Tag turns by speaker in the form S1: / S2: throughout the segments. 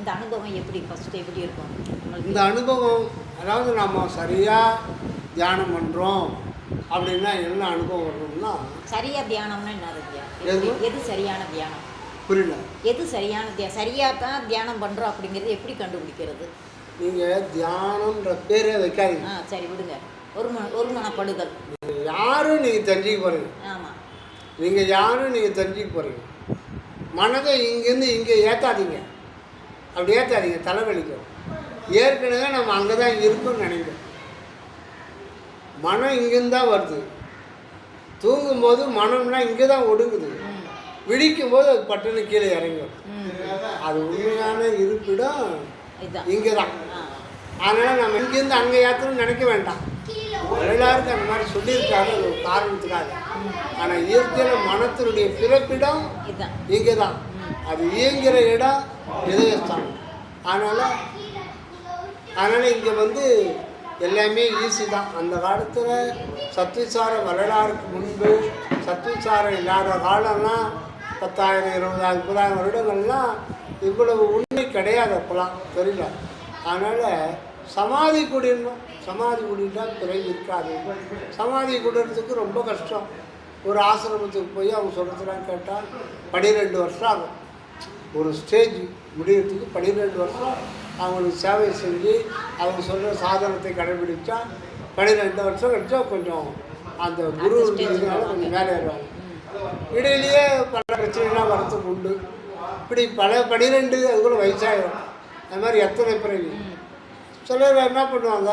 S1: இந்த அனுபவம் எப்படி ஃபஸ்ட்டு எப்படி இருக்கும்
S2: இந்த அனுபவம் அதாவது நம்ம சரியாக தியானம் பண்ணுறோம் அப்படின்னா என்ன அனுபவம் வரணும்னா
S1: சரியாக தியானம்னா என்ன எது சரியான தியானம்
S2: புரியல
S1: எது சரியான சரியாக தான் தியானம் பண்ணுறோம் அப்படிங்கிறது எப்படி கண்டுபிடிக்கிறது
S2: நீங்கள் தியானம்ன்ற பேரே வைக்காதீங்க
S1: சரி விடுங்க ஒரு மனப்படுதல்
S2: யாரும் நீங்கள் தெரிஞ்சுக்க போகிறீங்க
S1: ஆமாம்
S2: நீங்கள் யாரும் நீங்கள் தெரிஞ்சுக்க போகிறீங்க மனதை இங்கேருந்து இங்கே ஏற்றாதீங்க அப்படி ஏற்றாதீங்க தலைவலிக்கும் ஏற்கனவே நம்ம அங்கே தான் இருக்கோம்னு நினைக்கிறோம் மனம் இங்கேருந்து தான் வருது தூங்கும்போது மனம்லாம் இங்கே தான் ஒடுங்குது விழிக்கும் போது அது பட்டுன்னு கீழே இறங்கும் அது உண்மையான இருப்பிடம் இங்கே தான் அதனால் நம்ம இங்கேருந்து அங்கே ஏற்றணும்னு நினைக்க வேண்டாம் எல்லாருக்கும் அந்த மாதிரி சொல்லியிருக்காரு அது ஒரு காரணத்துக்காக ஆனால் இயற்கையில் மனத்தினுடைய பிறப்பிடம் இங்கே தான் அது இயங்குகிற இடம் இதயஸ்தானம் அதனால் இங்கே வந்து எல்லாமே ஈஸி தான். அந்த காலத்தில் சத்விசாரம் வரலாறுக்கு முன்பு சத்விசாரம் இல்லாத காலம்லாம் 10,000 20,000 30,000 வருடங்கள்லாம் இவ்வளவு உண்மை கிடையாது அப்போலாம் தெரியல. அதனால் சமாதி கூடிடணும். சமாதி கூடிட்டால் பிறகு இருக்காது. சமாதி கூடுறதுக்கு ரொம்ப கஷ்டம். ஒரு ஆசிரமத்துக்கு போய் அவங்க சொல்கிறதுலாம் கேட்டால் 12 வருஷம் ஆகும். ஒரு ஸ்டேஜ் முடியறதுக்கு 12 வருஷம் அவங்களுக்கு சேவை செஞ்சு அவங்க சொல்கிற சாதனத்தை கடைபிடிச்சா 12 வருஷம் கழிச்சா கொஞ்சம் அந்த குரு கொஞ்சம் மேலே ஏறுவாங்க. இடையிலேயே பல பிரச்சனைலாம் வரத்துக்கு உண்டு. இப்படி பல 12 அது கூட வயசாகிடும். அது மாதிரி எத்தனை பிறகு சிலர் என்ன பண்ணுவாங்க,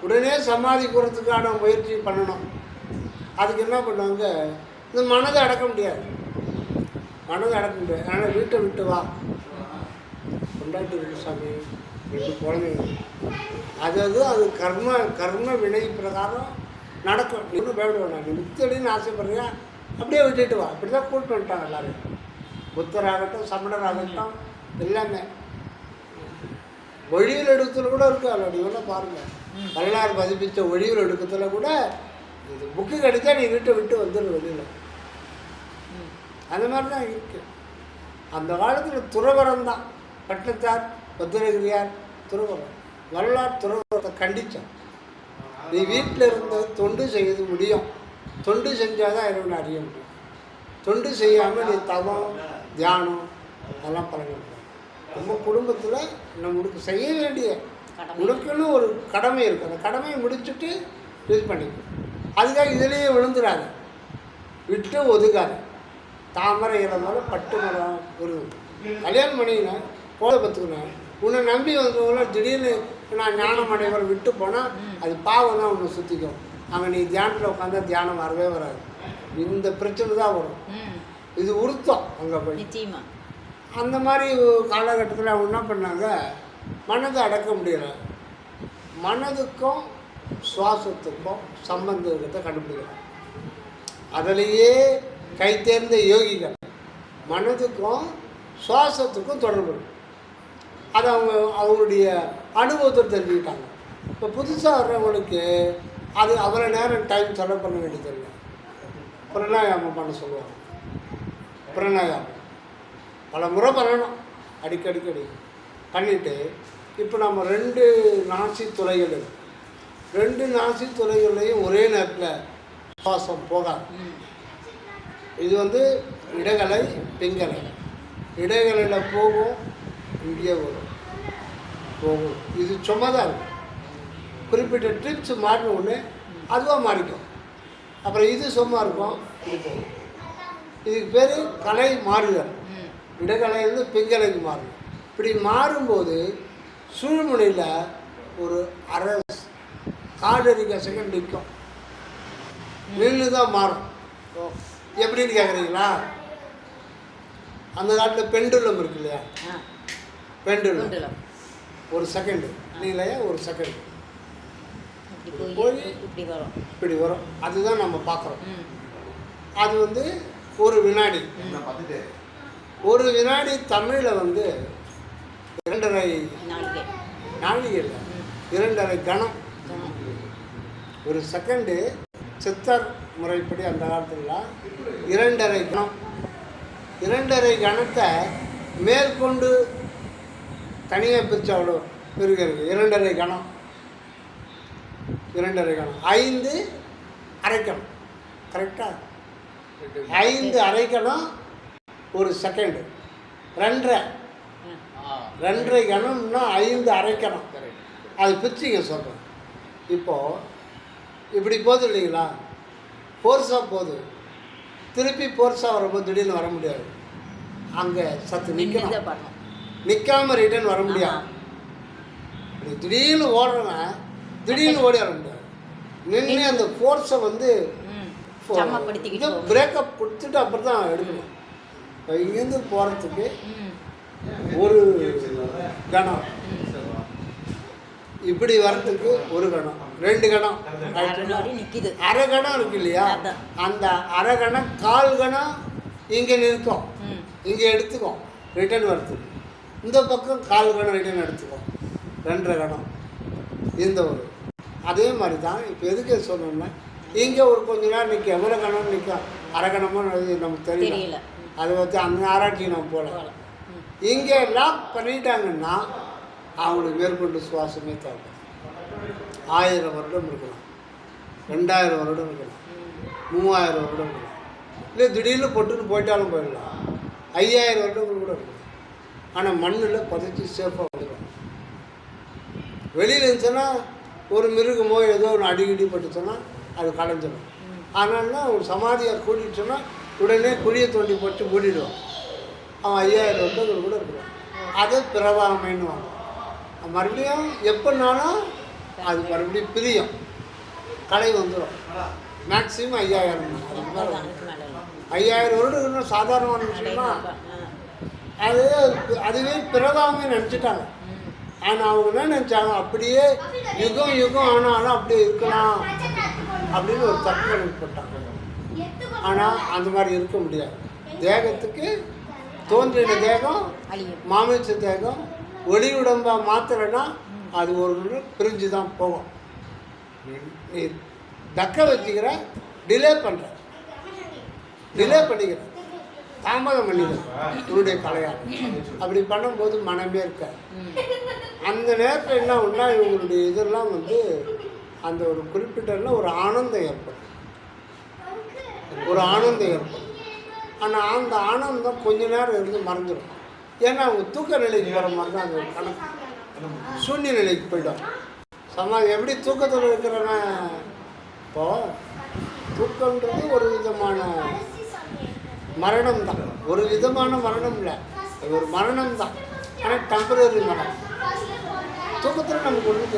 S2: உடனே சமாதி கூறத்துக்கான முயற்சி பண்ணணும். அதுக்கு என்ன பண்ணுவாங்க, இந்த மனதை அடக்க முடியாது. மனதை அடக்க முடியாது. அதனால் வீட்டை விட்டு வா, கொண்டாட்டி இருக்கு சாமி, 2 குழந்தைங்க, அது கர்ம வினை பிரகாரம் நடக்கும். நீ ஒன்றும் பயப்பட வேண்டாம். நீ முக்தியடின்னு ஆசைப்படுறியா, அப்படியே விட்டுட்டு வா. இப்படி தான் கூப்பிட்டு வந்துட்டாங்க எல்லோரும். புத்தராகட்டும் சமணராகட்டும் எல்லாமே. ஒழிவில் எடுக்கத்தில் கூட இருக்குது. அப்படி வேணா பாருங்கள். வரலாறு பதிப்பித்த ஒழிவில் எடுக்கத்தில் கூட இது புக்கு கிடைச்சா நீ வீட்டை விட்டு வந்துடு வெளியில். அந்த மாதிரி தான் இருக்குது. அந்த காலத்தில் துறவரம் தான். பட்டத்தார் பத்திரகிரியார் துறவரம். வரலாறு துறவரத்தை கண்டித்தான். நீ வீட்டில் இருந்த தொண்டு செய்ய முடியும். தொண்டு செஞ்சால் தான் இறைவனை அறிய முடியும். தொண்டு செய்யாமல் நீ தவம் தியானம் அதெல்லாம் பழக முடியும். நம்ம குடும்பத்தில் நம்மளுக்கு செய்ய வேண்டிய உனக்குன்னு ஒரு கடமை இருக்குது. அந்த கடமையை முடிச்சுட்டு இது பண்ணிக்கணும். அதுக்காக இதிலேயே விழுந்துடாது, விட்டு ஒதுக்காது. தாமரை இளமரம் பட்டு மரம் விருது. கல்யாணம் பண்ணிக்கினேன், போதை பத்துக்கினேன், உன்னை நம்பி வந்தவங்கள திடீர்னு நான் ஞானம் அடைவர் விட்டு போனால் அது பாவம் தான் உன்னை சுற்றிக்கும். அங்கே நீ தியானத்தில் உட்காந்தா தியானம் வரவே வராது. இந்த பிரச்சனை தான் வரும். இது உறுத்தம் அங்கே போய். அந்த மாதிரி காலகட்டத்தில் அவங்க என்ன பண்ணாங்க, மனதை அடக்க முடியலை. மனதுக்கும் சுவாசத்துக்கும் சம்பந்தம் இருக்கிறத கண்டுபிடிக்கிறாங்க. அதிலேயே கை தேர்ந்த யோகிகள் மனதுக்கும் சுவாசத்துக்கும் தொடர்பு. அதை அவங்களுடைய அனுபவத்தை தெரிஞ்சுக்கிட்டாங்க. இப்போ புதுசாக வர்றவங்களுக்கு அது அவ்வளோ நேரம் டைம் செலவு பண்ண வேண்டியதில்லை. பிரணாயாமம் பண்ண சொல்லுவாங்க. பிரணாயாமம் பல முறை பண்ணணும். அடிக்கடி பண்ணிவிட்டு இப்போ நம்ம 2 நாசி துளைகள், 2 நாசி துளைகள்லையும் ஒரே நேரத்தில் சுவாசம் போகாது. இது வந்து இடகலை பிங்கலை. இடகலையில் போகும், இங்கே வரும், போகும். இது சும்மா தான் இருக்கும். குறிப்பிட்ட ட்ரிப்ஸ் மாறின உடனே அதுவாக மாறிக்கும். அப்புறம் இது சும்மா இருக்கும், இது போகும். இதுக்கு பேர் கலை மாறுதல். இடகலையிலேருந்து பிங்கலைக்கு மாறும். இப்படி மாறும்போது சூழ்நிலையில் ஒரு அரை காடரிக்க செகண்ட் நிற்கும், நின்று தான் மாறும். எப்படின்னு கேட்குறீங்களா? அந்த காலத்தில் பெண்டுலம் இருக்கு இல்லையா, பெண்டுலம் ஒரு செகண்டு இல்லையா, ஒரு செகண்ட் போய் இப்படி வரும். அதுதான் நம்ம பார்க்குறோம். அது வந்து ஒரு வினாடி. ஒரு வினாடி தமிழில் வந்து 2.5 நாழிகை இல்லை, 2.5 கணம். ஒரு செகண்டு சித்தர் முறைப்படி அந்த காலத்தில் 2.5 கணம். 2.5 கணத்தை மேற்கொண்டு தனியாக பிரித்து அவ்வளோ இருக்குது 2.5 கணம் 2.5 கணம் 5 அரைக்கணம் கரெக்டாக 5 அரைக்கணம் ஒரு செகண்டு 2.5 கணம்னா 5 அரைக்கணம் அது பிரிச்சிங்க சொல்கிறேன். இப்போது இப்படி போகுது இல்லைங்களா, ஃபோர்ஸாக போகுது, திருப்பி ஃபோர்ஸாக வரும்போது திடீர்னு வர முடியாது, அங்கே சத்து நிற்கணும், நிற்காமல் ரிட்டர்ன் வர முடியாது. இப்படி திடீர்னு ஓடுறவன் திடீர்னு ஓடி வர முடியாது, நின்று அந்த ஃபோர்ஸை வந்து பிரேக்கப் கொடுத்துட்டு அப்புறம் தான் எடுக்கணும். இப்போ இங்கேருந்து போகிறதுக்கு ஒரு கணம், இப்படி வர்றதுக்கு ஒரு கணம், 2 கணம், அரை கணம் இருக்கு இல்லையா, அந்த அரை கணம் 1/4 கணம் இங்கே நிற்கும், இங்கே எடுத்துக்கும் ரிட்டர்ன் வர்றதுக்கு. இந்த பக்கம் 1/4 கணம் ரிட்டர்ன் எடுத்துக்கும், 2.5 கணம் இந்த ஒரு. அதே மாதிரி தான் இப்போ எதுக்கு சொல்லணும்னா, இங்கே ஒரு கொஞ்ச நேரம் நிற்க எவ்வளோ கணம் நிற்கும், அரை கணமோ நமக்கு தெரியல, அதை வச்சு அந்த ஆராய்ச்சி நம்ம போகல. இங்கே லாக் பண்ணிட்டாங்கன்னா அவங்களுக்கு மேற்கொண்டு சுவாசமே தேவை. 1000 வருடம் இருக்கலாம், 2000 வருடம் இருக்கலாம், 3000 வருடம் இருக்கலாம், இல்லை திடீர்னு பொட்டுன்னு போயிட்டாலும் போயிடலாம், 5000 வருடங்கள் கூட இருக்கலாம். ஆனால் மண்ணில் பதிச்சு சேஃபாக வந்துடும். வெளியில் இருந்துச்சுன்னா ஒரு மிருகமோ ஏதோ ஒன்று அடிக்கடி பட்டுச்சுன்னா அது கலைஞ்சிடும். ஆனால்னா ஒரு சமாதியை கூட்டிகிட்டோன்னா உடனே குழியை தோண்டி போட்டு மூடிடுவான், அவன் 5000 வருடங்கள் கூட இருக்கலாம். அது பிரவாமைன்னு வாங்க, மறுபடியும் எப்போனாலும் அது மறுபடியும் பிரியும், களை வந்துடும். மேக்ஸிமம் 5000 வருடம் சாதாரணமான விஷயமா அது அதுவே பிரவாமை நினச்சிட்டாங்க. ஆனால் அவங்க என்ன நினச்சாங்க, அப்படியே யுகம் யுகம் ஆனாலும் அப்படியே இருக்கலாம் அப்படின்னு ஒரு தப்பு கணக்கு போட்டாங்க. ஆனால் அந்த மாதிரி இருக்க முடியாது. தேகத்துக்கு தோன்றின தேகம் மாமிச தேகம் ஒளி உடம்பாக மாத்திரன்னா அது ஒரு பிரிஞ்சு தான் போகும். நீ தக்க வச்சுக்கிற, டிலே பண்ணுற, டிலே பண்ணிக்கிற, தாமதம் பண்ணிக்கிற உன்னுடைய கலையாளம். அப்படி பண்ணும்போது மனமே இருக்க. அந்த நேரத்தில் என்ன ஒன்றா இவங்களுடைய இதெல்லாம் வந்து அந்த ஒரு குறிப்பிட்ட ஒரு ஆனந்தம் ஏற்படும், ஒரு ஆனந்தம் ஏற்படும். ஆனால் அந்த ஆனந்தம் கொஞ்ச நேரம் இருந்து மறைஞ்சிடும். ஏன்னா அவங்க தூக்க நிலைக்கு போகிற மாதிரி தான் அந்த கணக்கு சூன்ய நிலைக்கு போய்டும். எப்படி தூக்கத்தில் இருக்கிறவன், இப்போது தூக்கன்றது ஒரு விதமான மரணம் தான், ஒரு விதமான மரணம் இல்லை, அது ஒரு மரணம் தான். ஆனால் டெம்பரரி மரணம். தூக்கத்தில் நமக்கு ஒன்றும்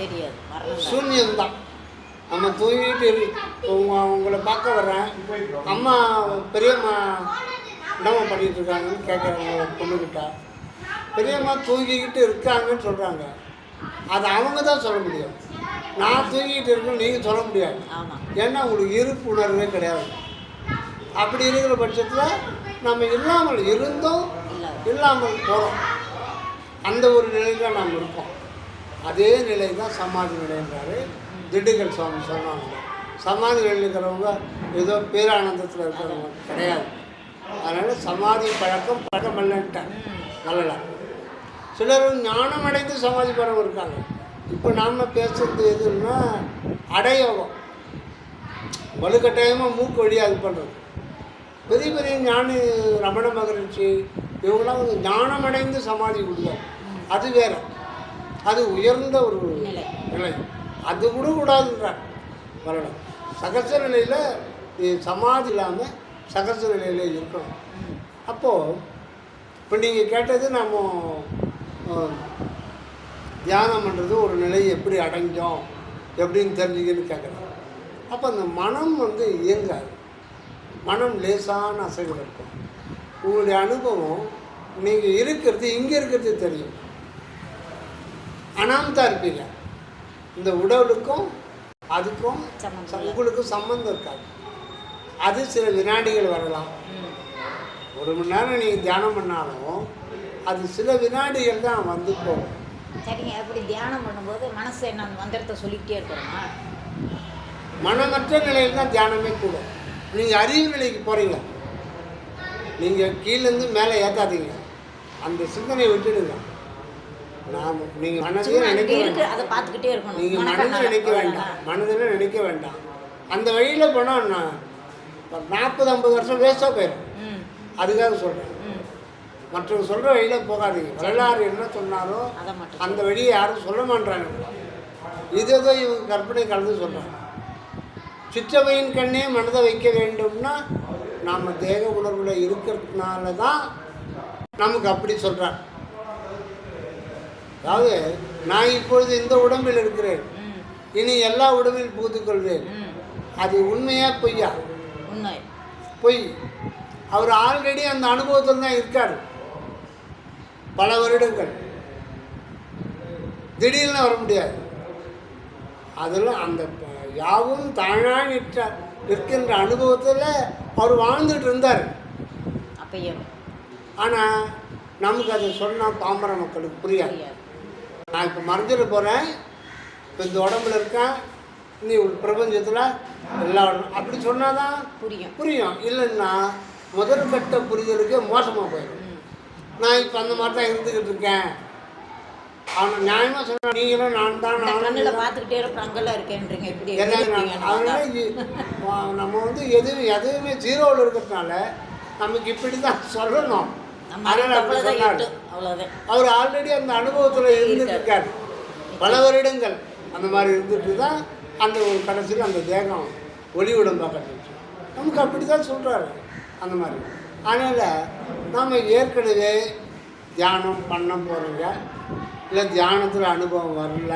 S2: தெரியாது, சூன்யம்தான். நம்ம தூங்கிட்டு உங்களை பார்க்க வர்றேன், அம்மா பெரியம்மா என்னம்மா பண்ணிகிட்டு இருக்காங்கன்னு கேட்குறாங்க பொண்ணுக்கிட்ட. பெரியம்மா தூங்கிக்கிட்டு இருக்காங்கன்னு சொல்கிறாங்க, அது அவங்க தான் சொல்ல முடியும். நான் தூங்கிக்கிட்டு இருக்கேன்னு நீங்கள் சொல்ல முடியாது. ஏன்னா உங்களுக்கு இருப்பு உணர்வே கிடையாது. அப்படி இருக்கிற பட்சத்தில் நம்ம இல்லாமல் இருந்தோம் இல்லாமல் போகிறோம், அந்த ஒரு நிலையில் தான் நாம் இருக்கோம். அதே நிலை தான் சமாதி நிலைன்றாரு திண்டுக்கல் சுவாமி சொன்னாங்க. சமாதி நிலையில் இருக்கிறவங்க ஏதோ பேரானந்தத்தில் இருக்கிறவங்க கிடையாது. அதனால் சமாதி பழக்கம் இல்லைன்ட்டாங்க. நல்லல சிலர் ஞானம் அடைந்து சமாதி பெறவும் இருக்காங்க. இப்போ நாம் பேசுறது எதுன்னா அடையோகம், வலுக்கட்டாயமாக மூக்கு வழியாக இது பண்ணுறது. பெரிய பெரிய ஞானி ரமண மகரிஷி இவங்களாம் வந்து ஞானம் அடைந்து சமாதி கொடுத்தாங்க, அது வேறு, அது உயர்ந்த ஒரு நிலை. அது கூட கூடாதுன்றார் வரணும். சகச நிலையில் சமாதி இல்லாமல் சகச நிலையில் இருக்கணும். அப்போது இப்போ நீங்கள் கேட்டது நம்ம தியானம் பண்ணுறது ஒரு நிலை எப்படி அடைஞ்சோம் எப்படின்னு தெரிஞ்சுக்கன்னு கேட்குறோம். அப்போ அந்த மனம் வந்து இயங்காது, மனம் லேசான அசைவில் இருக்கும். உங்களுடைய அனுபவம் நீங்கள் இருக்கிறது இங்கே இருக்கிறது தெரியும், அனாமத்தா இருப்பீங்க. இந்த உடலுக்கும் அதுக்கும் உங்களுக்கும் சம்மந்தம் இருக்காது. அது சில வினாடிகள் வரலாம். 1 மணி நேரம் நீங்கள் தியானம் பண்ணாலும் அது சில வினாடிகள் தான் வந்து போகும்.
S1: சரிங்க. அப்படி தியானம் பண்ணும்போது மனசு என்ன மந்திரத்தை சொல்லிக்கிட்டே இருக்கிறோமா?
S2: மனமற்ற நிலையில் தான் தியானமே கூடும். நீங்கள் அறிவு நிலைக்கு போகிறீங்க, நீங்கள் கீழேருந்து மேலே ஏற்றாதீங்க, அந்த சிந்தனையை விட்டுடுங்க. நாம் நீங்கள் மனதில்
S1: சும்மா
S2: நினைக்க
S1: இங்க இருக்கு,
S2: வேண்டாம்.
S1: அதை பார்த்துக்கிட்டே இருக்கணும்.
S2: நீங்கள் மனதில்
S1: மனக்கண்ணால.
S2: நினைக்க வேண்டாம், மனதில் நினைக்க வேண்டாம். அந்த வழியில் போனால் நான் 40-50 வருஷம் வேஸ்ட்டாக போயிடும்.
S1: ம்,
S2: அதுக்காக சொல்கிறேன்.
S1: ம்.
S2: மற்றவங்க சொல்கிற வழியில் போகாதீங்க. வரலாறு என்ன சொன்னாரோ
S1: அதை மட்டும்
S2: அந்த வழியை யாரும் சொல்ல மாட்டாங்க. இது ஏதோ இவங்க கற்பனை கலந்து சொல்கிறாங்க. சிற்றவையின் கண்ணே மனதை வைக்க வேண்டும்னா நாம் தேக உணர்வில் இருக்கிறதுனால தான் நமக்கு அப்படி சொல்கிறார். அதாவது நான் இப்பொழுது இந்த உடம்பில் இருக்கிறேன்,
S1: ம்,
S2: இனி எல்லா உடம்பில் புகுந்து கொள்வேன்.
S1: ம்.
S2: அது உண்மையா பொய்யா?
S1: உண்மை.
S2: பொய். அவர் ஆல்ரெடி அந்த அனுபவத்தில் தான் இருக்கார் பல வருடங்கள். திடீர்னு வர முடியாது. அதில் அந்த யாவும் தானாக நிற்கின்ற அனுபவத்தில் அவர் வாழ்ந்துட்டு இருந்தார்.
S1: அப்பையும்
S2: ஆனால் நமக்கு அதை சொன்னால் பாமர மக்களுக்கு புரியாது. நான் இப்போ மறைஞ்சிட போகிறேன், இப்போ இந்த உடம்புல இருக்கேன், நீ பிரபஞ்சத்தில் எல்லா அப்படி சொன்னால் தான்
S1: புரியும்.
S2: புரியும். இல்லைன்னா முதல் கட்ட புரிதலுக்கு மோசமாக போயிடும்.
S1: ம்.
S2: நான் இப்போ அந்த மாதிரி தான் இருந்துக்கிட்டு இருக்கேன். அவனை நியாயமாக சொன்னால் நீங்களும் நான் தான்
S1: இந்த
S2: நானும்
S1: கண்ணுல பார்த்துக்கிட்டே இருப்ப அங்கெல்லாம் இருக்கேன்றீங்க. இப்படி
S2: அதனால நம்ம வந்து எதுவுமே ஜீரோவில் இருக்கிறதுனால நமக்கு இப்படி தான் சொல்லணும். அதனால் அப்படி சொன்னார்.
S1: அவ்வளோதான்.
S2: அவர் ஆல்ரெடி அந்த அனுபவத்தில் இருந்துட்டு இருக்கார் பல வருடங்கள். அந்த மாதிரி இருந்துட்டு தான் அந்த ஒரு கடைசியில் அந்த தேகம் ஒளி உடம்பாக கட்டுச்சு. நமக்கு அப்படி தான் சொல்கிறாரு அந்த மாதிரி. அதனால் நாம் ஏற்கனவே தியானம் பண்ண போகிறோங்க, இல்லை தியானத்தில் அனுபவம் வரல,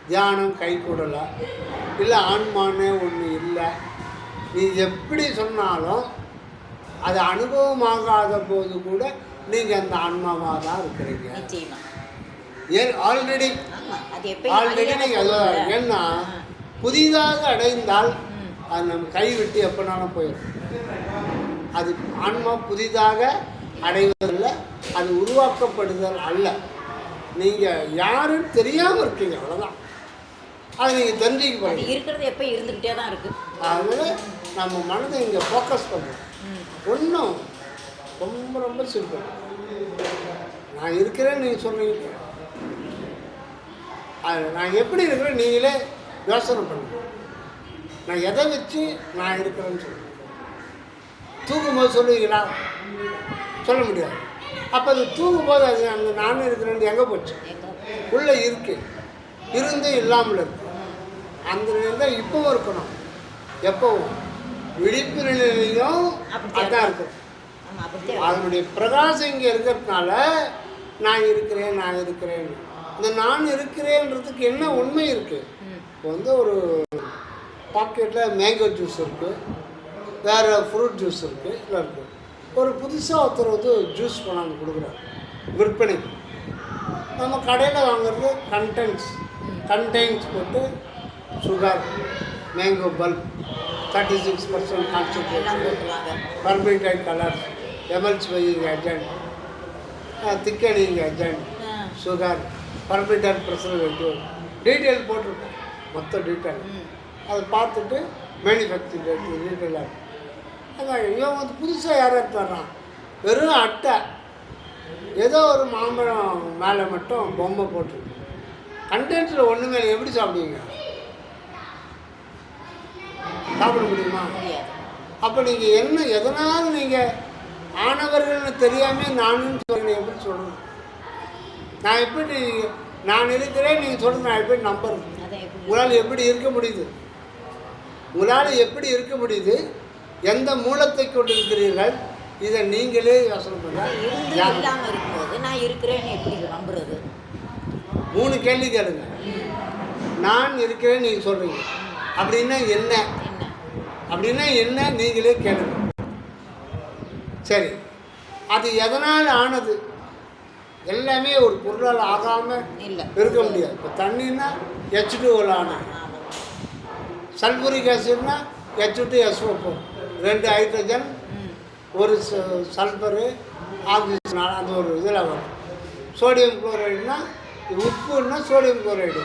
S2: தியானம் கை கூடலை, இல்லை ஆன்மானே ஒன்று இல்லை, நீ எப்படி சொன்னாலும் அது அனுபவமாகாத போது கூட நீங்கள் அந்த ஆன்மாவாக தான் இருக்கிறீங்க.
S1: நிச்சயமா.
S2: ஏன் ஆல்ரெடி
S1: அது
S2: நீங்கள் அதுதான். ஏன்னா புதிதாக அடைந்தால் அது நம்ம கை விட்டு எப்போனாலும் போயிடும். அது ஆன்மா புதிதாக அடைவதில்லை, அது உருவாக்கப்படுதல் அல்ல. நீங்கள் யாருன்னு தெரியாமல் இருக்கீங்க, அவ்வளோதான். அதை நீங்கள் தெரிஞ்சுக்க போகிறீங்க.
S1: இருக்கிறது எப்போ இருந்துக்கிட்டே தான் இருக்குது.
S2: அதனால் நம்ம மனதை இங்கே ஃபோக்கஸ் பண்ணுறோம். ஒன்றும் ரொம்ப ரொம்ப சிம்பிள். நான் இருக்கிறேன்னு நீங்கள் சொன்னீங்க, நான் எப்படி இருக்கிறேன் நீங்களே யோசனை பண்ணுங்க. நான் எதை வச்சு நான் இருக்கிறேன்னு சொல்லுவேன். தூங்கும்போது சொல்லுவீங்களா? சொல்ல முடியாது. அப்போ அது தூங்கும்போது அது அந்த நானும் இருக்கிறேன்னு எங்கே போச்சு? உள்ளே இருக்கு, இருந்து இல்லாமல் இருக்கு. அந்த நிலையில் இப்போவும் இருக்கணும். எப்போவும் விழிப்பு நிலையிலையும் அதான் இருக்கும். அதனுடைய பிரகாசம் இங்கே இருக்கிறதுனால நான் இருக்கிறேன் நான் இருக்கிறேன். இந்த நான் இருக்கிறேன்றதுக்கு என்ன உண்மை இருக்குது? இப்போ வந்து ஒரு பாக்கெட்டில் மேங்கோ ஜூஸ் இருக்குது, வேறு ஃப்ரூட் ஜூஸ் இருக்குது, இல்லை இருக்குது. ஒரு புதுசாக ஒருத்தர் வந்து ஜூஸ் கொண்டாந்து கொடுக்குறாரு விற்பனை. நம்ம கடையில் வாங்குறது கண்டென்ட்ஸ் போட்டு sugar, mango pulp, 36% concentration, permitted colour, emulsifying agent, thickening agent, sugar, permitted preservative, detail போட்டிருக்கோம். மொத்த டீட்டெயில் அதை பார்த்துட்டு மேனுஃபேக்சரிங் டீட்டெயிலாக. அதான் இவன் வந்து புதுசாக யாராவது வர்றான், வெறும் அட்டை, ஏதோ ஒரு மாம்பழம் மேலே மட்டும் பொம்மை போட்டிருக்கு. கண்டென்ட்டில் ஒன்று மேலே எப்படி சாப்பிடுவீங்க? சாப்பிட முடியுமா? அப்போ நீங்கள் என்ன எதனால நீங்கள் ஆனவர்கள்னு தெரியாமல் நானுன்னு சொல்லுங்க எப்படி சொல்லணும்? நான் எப்படி நான் இருக்கிறேன் நீங்கள் சொல்கிறது நான் எப்படி நம்புறது? உங்களால் எப்படி இருக்க முடியுது? உங்களால் எப்படி இருக்க முடியுது? எந்த மூலத்தை கொண்டு இருக்கிறீர்கள்? இதை நீங்களே யோசனை
S1: பண்ணுங்க. இருக்கும்போது நான் இருக்கிறேன்னு எப்படி நம்புறது?
S2: 3 கேள்வி கேளுங்க. நான் இருக்கிறேன்னு நீங்கள் சொல்கிறீங்க, அப்படின்னா என்ன? அப்படின்னா என்ன நீங்களே கேளுங்க. சரி, அது எதனால் ஆனது? எல்லாமே ஒரு பொருளால் ஆகாமல் இருக்க முடியாது. இப்போ தண்ணின்னா H2O ஆனது, சல்பூரிக் ஆசிட்னா H2SO4, 2 ஹைட்ரஜன், ஒரு சல்ஃபரு, ஆக்சிஜன், அந்த ஒரு இதில் வரும். சோடியம் குளோரைடுனா உப்புன்னா சோடியம் குளோரைடு,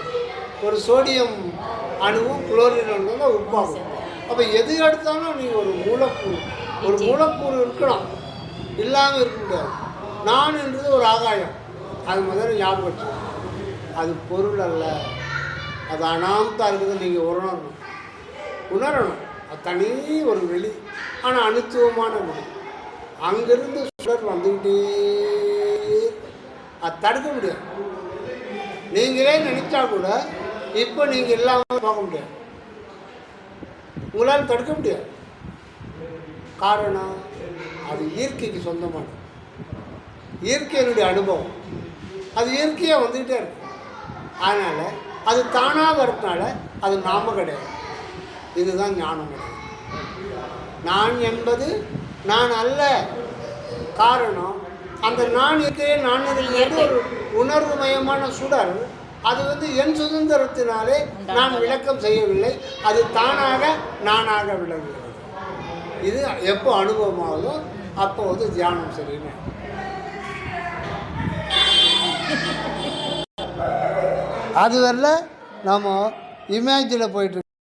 S2: ஒரு சோடியம் அணுவும் குளோரின் அணுவும் தான் உப்பாகும். அப்போ எது எடுத்தாலும் நீங்கள் ஒரு மூலக்கூறு இருக்கணும், இல்லாமல் இருக்க முடியாது. நான் என்றது ஒரு ஆகாயம், அது முதல்ல ஞாபகம் வச்சுக்கணும். அது பொருள் அல்ல, அது அனாமத்தாக இருக்குது. நீங்கள் உணரணும். அது தனி ஒரு வெளி, ஆனால் அனுத்துவமான வெளி. அங்கேருந்து சுடர் வந்துக்கிட்டே அது தடுக்க முடியாது. நீங்களே நினச்சா கூட இப்போ நீங்கள் இல்லாமல் போக முடியாது, உங்களால் தடுக்க முடியாது. காரணம், அது இயற்கைக்கு சொந்தமானது, இயற்கையினுடைய அனுபவம். அது இயற்கையாக வந்துக்கிட்டே இருக்கு. அதனால் அது தானாக வரதுனால அது நாம கிடையாது. இதுதான் ஞானம் கிடையாது. நான் என்பது நான் அல்ல. காரணம், அந்த நான் இருக்கிறே நான் இருக்கிறது ஒரு உணர்வுமயமான சுடர். அது என் சுதந்திரத்தினாலே நான் விளக்கம் செய்யவில்லை, அது தானாக நானாக விளங்குகிறது. இது எப்போ அனுபவமாகுதோ அப்போ தியானம் சரின்னு. அது வரல நம்ம இமேஜில் போயிட்டு